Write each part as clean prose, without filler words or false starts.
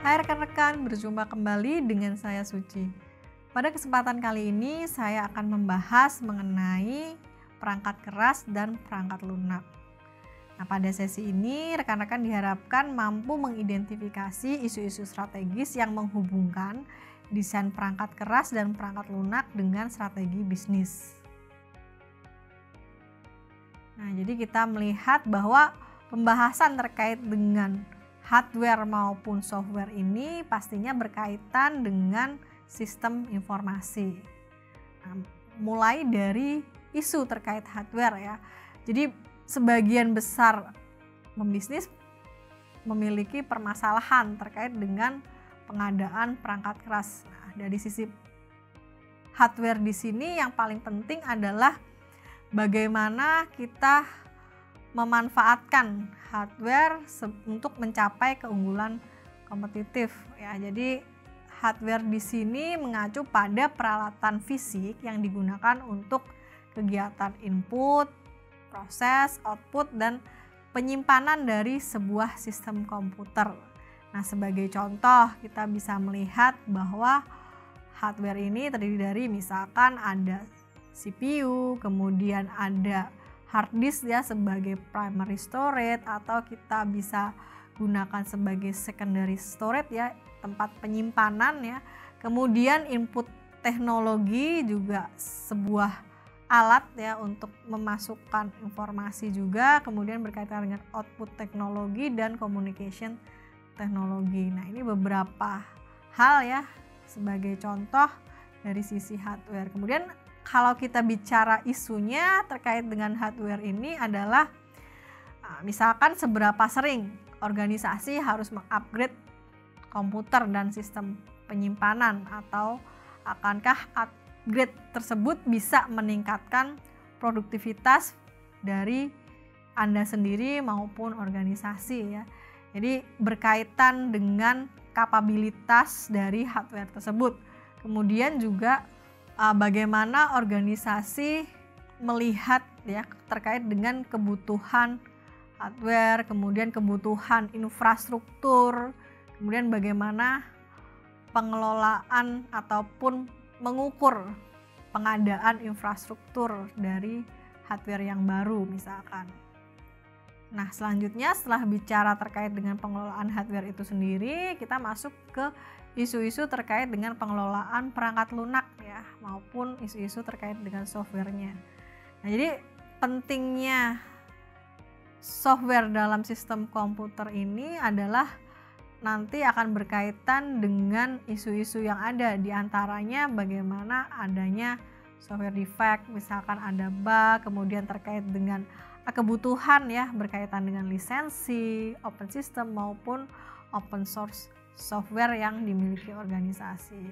Hai rekan-rekan, berjumpa kembali dengan saya Suci. Pada kesempatan kali ini saya akan membahas mengenai perangkat keras dan perangkat lunak. Nah, pada sesi ini rekan-rekan diharapkan mampu mengidentifikasi isu-isu strategis yang menghubungkan desain perangkat keras dan perangkat lunak dengan strategi bisnis. Nah, jadi kita melihat bahwa pembahasan terkait dengan hardware maupun software ini pastinya berkaitan dengan sistem informasi. Nah, mulai dari isu terkait hardware ya. Jadi sebagian besar pembisnis memiliki permasalahan terkait dengan pengadaan perangkat keras. Nah, dari sisi hardware di sini yang paling penting adalah bagaimana kita memanfaatkan hardware untuk mencapai keunggulan kompetitif ya. Jadi hardware di sini mengacu pada peralatan fisik yang digunakan untuk kegiatan input, proses, output, dan penyimpanan dari sebuah sistem komputer. Nah, sebagai contoh kita bisa melihat bahwa hardware ini terdiri dari misalkan ada CPU, kemudian ada hard disk ya sebagai primary storage, atau kita bisa gunakan sebagai secondary storage ya, tempat penyimpanan ya. Kemudian input teknologi juga sebuah alat ya untuk memasukkan informasi juga, kemudian berkaitan dengan output teknologi dan communication teknologi. Nah, ini beberapa hal ya sebagai contoh dari sisi hardware. Kemudian kalau kita bicara isunya terkait dengan hardware ini adalah misalkan seberapa sering organisasi harus mengupgrade komputer dan sistem penyimpanan, atau akankah upgrade tersebut bisa meningkatkan produktivitas dari Anda sendiri maupun organisasi ya. Jadi berkaitan dengan kapabilitas dari hardware tersebut. Kemudian juga bagaimana organisasi melihat ya terkait dengan kebutuhan hardware, kemudian kebutuhan infrastruktur, kemudian bagaimana pengelolaan ataupun mengukur pengadaan infrastruktur dari hardware yang baru misalkan. Nah, selanjutnya setelah bicara terkait dengan pengelolaan hardware itu sendiri, kita masuk ke isu-isu terkait dengan pengelolaan perangkat lunak ya, maupun isu-isu terkait dengan softwarenya. Nah, jadi pentingnya software dalam sistem komputer ini adalah nanti akan berkaitan dengan isu-isu yang ada, diantaranya bagaimana adanya software defect, misalkan ada bug, kemudian terkait dengan kebutuhan ya berkaitan dengan lisensi, open system maupun open source software yang dimiliki organisasi.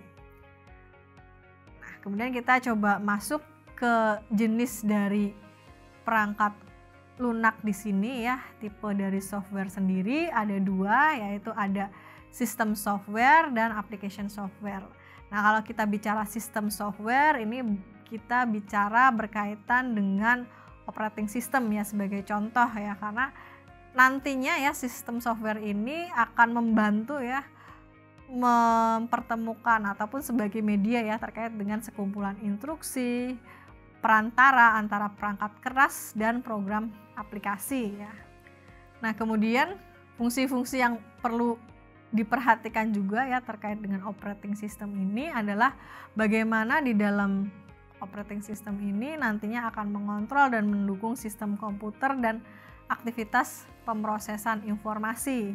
Nah, kemudian kita coba masuk ke jenis dari perangkat lunak di sini ya. Tipe dari software sendiri ada dua, yaitu ada sistem software dan application software. Nah, kalau kita bicara sistem software ini kita bicara berkaitan dengan operating system ya sebagai contoh ya, karena nantinya ya sistem software ini akan membantu ya mempertemukan ataupun sebagai media ya terkait dengan sekumpulan instruksi perantara antara perangkat keras dan program aplikasi ya. Nah, kemudian fungsi-fungsi yang perlu diperhatikan juga ya terkait dengan operating system ini adalah bagaimana di dalam operating system ini nantinya akan mengontrol dan mendukung sistem komputer dan aktivitas pemrosesan informasi.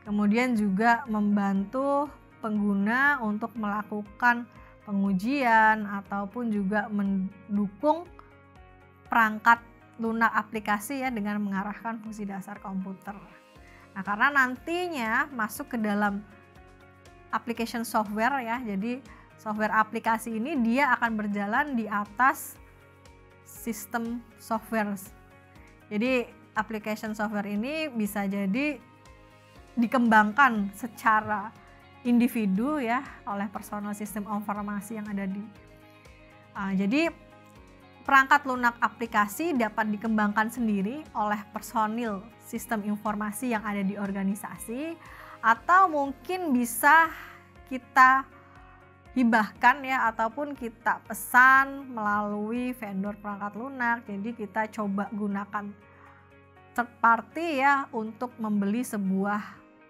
Kemudian juga membantu pengguna untuk melakukan pengujian ataupun juga mendukung perangkat lunak aplikasi ya dengan mengarahkan fungsi dasar komputer. Nah, karena nantinya masuk ke dalam application software ya, jadi software aplikasi ini dia akan berjalan di atas sistem software. Jadi application software ini bisa jadi dikembangkan secara individu ya oleh personal sistem informasi yang ada di. Jadi perangkat lunak aplikasi dapat dikembangkan sendiri oleh personil sistem informasi yang ada di organisasi, atau mungkin bisa kita hibahkan ya, ataupun kita pesan melalui vendor perangkat lunak. Jadi kita coba gunakan third party ya untuk membeli sebuah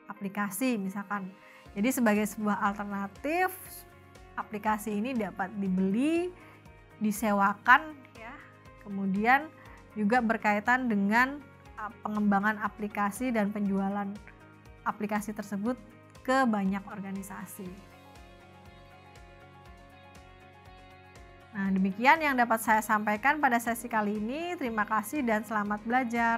aplikasi misalkan. Jadi sebagai sebuah alternatif, aplikasi ini dapat dibeli, disewakan ya. Kemudian juga berkaitan dengan pengembangan aplikasi dan penjualan aplikasi tersebut ke banyak organisasi. Nah, demikian yang dapat saya sampaikan pada sesi kali ini. Terima kasih dan selamat belajar.